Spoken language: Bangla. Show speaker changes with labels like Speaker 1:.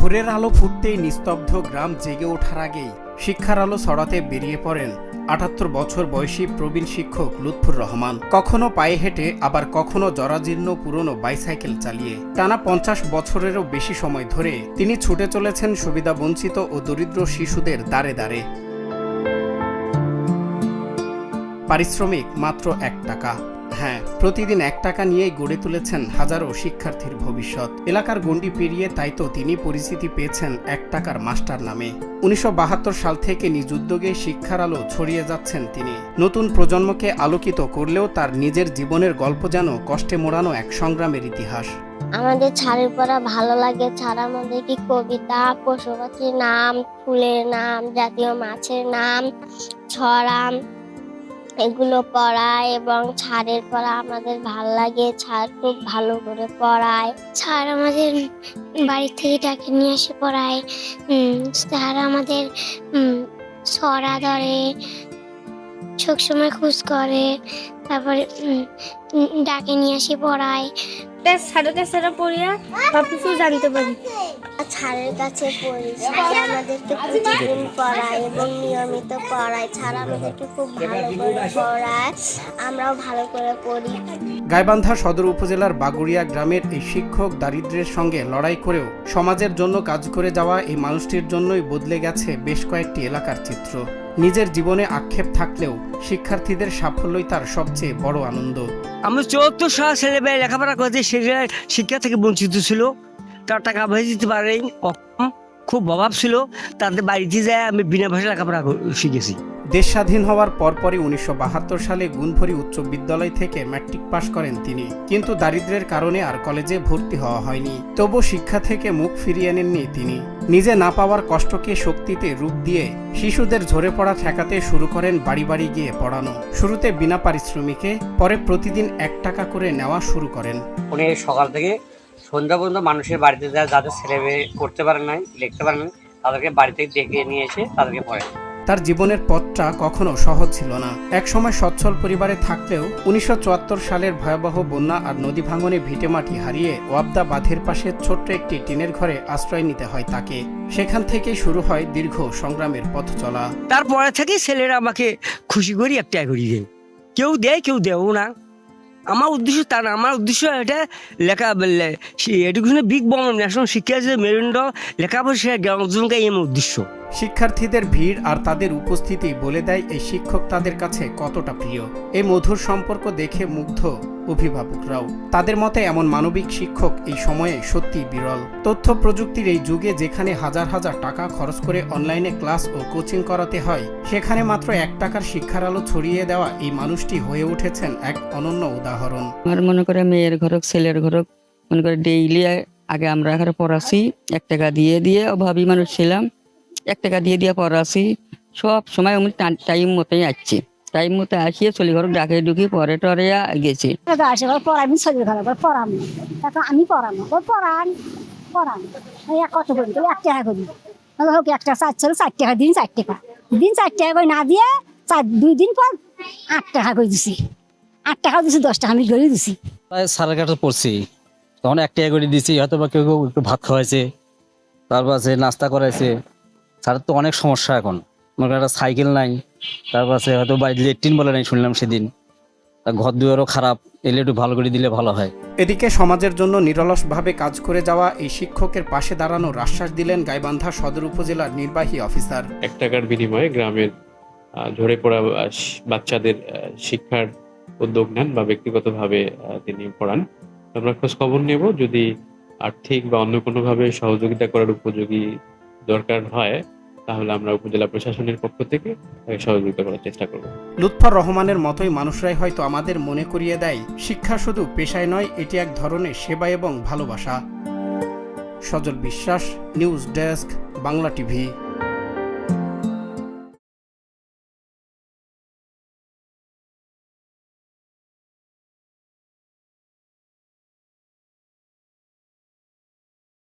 Speaker 1: ভোরের আলো ফুটতেই নিস্তব্ধ গ্রাম জেগে ওঠার আগেই শিক্ষার আলো ছড়াতে বেরিয়ে পড়েন ৭৮ বছর বয়সী প্রবীণ শিক্ষক লুৎফর রহমান। কখনো পায়ে হেঁটে, আবার কখনো জরাজীর্ণ পুরনো বাইসাইকেল চালিয়ে টানা ৫০ বছরেরও বেশি সময় ধরে তিনি ছুটে চলেছেন সুবিধাবঞ্চিত ও দরিদ্র শিশুদের দ্বারে দ্বারে। পারিশ্রমিক মাত্র ১ টাকা। হ্যাঁ, প্রতিদিন ১ টাকা নিয়েই গড়ে তুলেছেন হাজারো শিক্ষার্থীর ভবিষ্যৎ। এলাকার গণ্ডি পেরিয়ে তাই তো তিনি পরিচিতি পেয়েছেন ১ টাকার মাস্টার নামে। ১৯৭২ সাল থেকে নিজ উদ্যোগে শিক্ষার আলো ছড়িয়ে যাচ্ছেন তিনি। নতুন প্রজন্মকে আলোকিত করলেও তার নিজের জীবনের গল্প যেন কষ্টে মোড়ানো এক সংগ্রামের ইতিহাস।
Speaker 2: আমাদের ছাড়ের পড়া ভালো লাগে। ছাড়ার মধ্যে কি কবিতা, পশু পাখির নাম, ফুলের নাম, জাতীয় মাছের নাম, ছড়া এগুলো পড়ায় এবং ছাড়ের পড়া আমাদের ভালো লাগে। ছাড় খুব ভালো করে পড়ায়। ছাড় আমাদের বাড়ি থেকে ডাকে নিয়ে এসে পড়ায়। ছাড় আমাদের ছড়া ধরে, সবসময় খোঁজ করে, তারপরে ডাকে নিয়ে এসে পড়ায়। ছাড়ের কাছে পড়িয়া সবকিছু জানতে পারি। ছাড়ের কাছে পড়ি, ছাড় আমাদেরকে প্রতিদিন পড়ায় এবং নিয়মিত পড়ায়। ছাড় আমাদেরকে খুব ভালো করে পড়ায়, আমরাও ভালো করে পড়ি।
Speaker 1: গাইবান্ধা সদর উপজেলার বাগুড়িয়া গ্রামের এই শিক্ষক দারিদ্র্যের সঙ্গে লড়াই করেও সমাজের জন্য কাজ করে যাওয়া এই মানুষটির জন্যই বদলে গেছে বেশ কয়েকটি এলাকার চিত্র। নিজের জীবনে আক্ষেপ থাকলেও শিক্ষার্থীদের সাফল্যই তার সবচেয়ে বড় আনন্দ।
Speaker 3: আমরা ৭৪ সাল ছেলেমেয়ে লেখাপড়া করতে সেগুলো শিক্ষা থেকে বঞ্চিত ছিল, তার টাকা ভেজে দিতে পারেন, খুব অভাব ছিল। তাদের বাড়িতে যায় আমি বিনা ভাষায় লেখাপড়া শিখেছি। দেশ
Speaker 1: স্বাধীন হওয়ার পরপরই ১৯৭২ সালে গুণভরি উচ্চ বিদ্যালয় থেকে ম্যাট্রিক পাশ করেন তিনি। কিন্তু দারিদ্র্যের কারণে আর কলেজে ভর্তি হওয়া হয়নি। তবু শিক্ষা থেকে মুখ ফিরিয়ে আনেননি তিনি। নিজে না পাওয়ার কষ্টকে শক্তিতে রূপ দিয়ে শিশুদের ঝরে পড়া ঠেকাতে শুরু করেন বাড়ি বাড়ি গিয়ে পড়ানো। শুরুতে বিনা পারিশ্রমিকে, পরে প্রতিদিন ১ টাকা করে নেওয়া শুরু করেন।
Speaker 4: উনি সকাল থেকে সন্ধ্যা পর্যন্ত মানুষের বাড়িতে যায়, যাদের ছেলে মেয়ে পড়তে পারে নাই, লিখতে পারে না, তাদেরকে বাড়িতে ডেকে নিয়ে এসে তাদেরকে পড়ায়।
Speaker 1: তার জীবনের পথটা কখনো সহজ ছিল না। একসময় সচ্ছল পরিবারে থাকলেও ১৯৭৪ সালের ভয়াবহ বন্যা আর নদী ভাঙনে ভিটেমাটি হারিয়ে ওয়াবদা বাঁধের পাশে ছোট্ট একটি টিনের ঘরে আশ্রয় নিতে হয় তাকে। সেখান থেকেই শুরু হয় দীর্ঘ সংগ্রামের পথ চলা।
Speaker 3: তারপরে থেকে ছেলেরা আমাকে খুশি করি ১ টাকা করে দেয়। কেউ দেয়, কেউ দেও না। আমার উদ্দেশ্য তা না, আমার উদ্দেশ্য এটা লেখা এডুকেশনে বিগ বম ন্যাশনাল শিক্ষা যে মেরুদণ্ড লেখাপড়া অর্জনকারী আমার উদ্দেশ্য।
Speaker 1: শিক্ষার্থীদের ভিড় আর তাদের উপস্থিতি বলে দেয় এই শিক্ষক তাদের কাছে কতটা প্রিয়। এই মধুর সম্পর্ক দেখে মুগ্ধ অভিভাবকরাও। তাদের মতে এমন মানবিক শিক্ষক এই সময়ে সত্যি বিরল। তথ্য প্রযুক্তির এই যুগে যেখানে হাজার হাজার টাকা খরচ করে অনলাইনে ক্লাস ও কোচিং করাতে হয়, সেখানে মাত্র ১ টাকার শিক্ষার আলো ছড়িয়ে দেওয়া এই মানুষটি হয়ে উঠেছেন এক অনন্য উদাহরণ।
Speaker 5: আমার মনে করে মেয়ের ঘরক ছেলের ঘরক মনে করে ডেইলি আগে আমরা এখানে পড়াছি ১ টাকা দিয়ে দিয়ে, অভাবী মানুষ ছিলাম, ১ টাকা দিয়ে দিয়ে পড়াছি। সব সময় আমি টাইম মতোই আসছি, টাইম মতো আসিয়ে চলি ঘর ডাকে ঢুকি পরে টরে গেছি।
Speaker 6: পড়াবি চলি ঘর পড়াম, এখন আমি পড়ানো পড়ান পড়ান কত করি ১ টাকা করি হোক, ১ টাকা ৪ টাকা দিন, ৪ টাকা দিন, ৪ টাকা করে না দিয়ে ২ দিন পর ৮ টাকা করে দিছি। ৮ টাকা দিছি, ১০ টাকা আমি ঘরে দিছি।
Speaker 7: প্রায় সাড়ে কাটা পড়ছি, তখন ১ টাকা করে দিছি। হয়তো বা কেউ কেউ একটু ভাত খাওয়াইছে, তারপর আছে নাস্তা করাইছে। স্যারের তো অনেক সমস্যা এখন, মনে করেন একটা সাইকেল নাই, তারপর আছে হয়তো বাড়িতে লেট্রিন বলে নাই শুনলাম সেদিন, ঘর দুয়ারও খারাপ, এলে একটু ভালো করে দিলে ভালো হয়।
Speaker 1: এদিকে সমাজের জন্য নিরলসভাবে কাজ করে যাওয়া এই শিক্ষকের পাশে দাঁড়ানোর আশ্বাস দিলেন গাইবান্ধা সদর উপজেলার নির্বাহী অফিসার।
Speaker 8: ১ টাকার বিনিময়ে গ্রামের ঝরে পড়া বাচ্চাদের শিক্ষার উদ্যোগ নেন বা ব্যক্তিগতভাবে তিনি পড়ান। আমরা খোঁজ খবর নেব, যদি আর্থিক বা অন্য কোনোভাবে সহযোগিতা করার উপযোগী দরকার হয় তাহলে আমরা উপজেলা প্রশাসনের পক্ষ থেকে সহযোগিতা করার চেষ্টা করব।
Speaker 1: লুৎফর রহমানের মতোই মানুষরাই হয়তো আমাদের মনে করিয়ে দেয়, শিক্ষা শুধু পেশায় নয়, এটি এক ধরনের সেবা এবং ভালোবাসা। সজল বিশ্বাস, নিউজ ডেস্ক, বাংলা টিভি।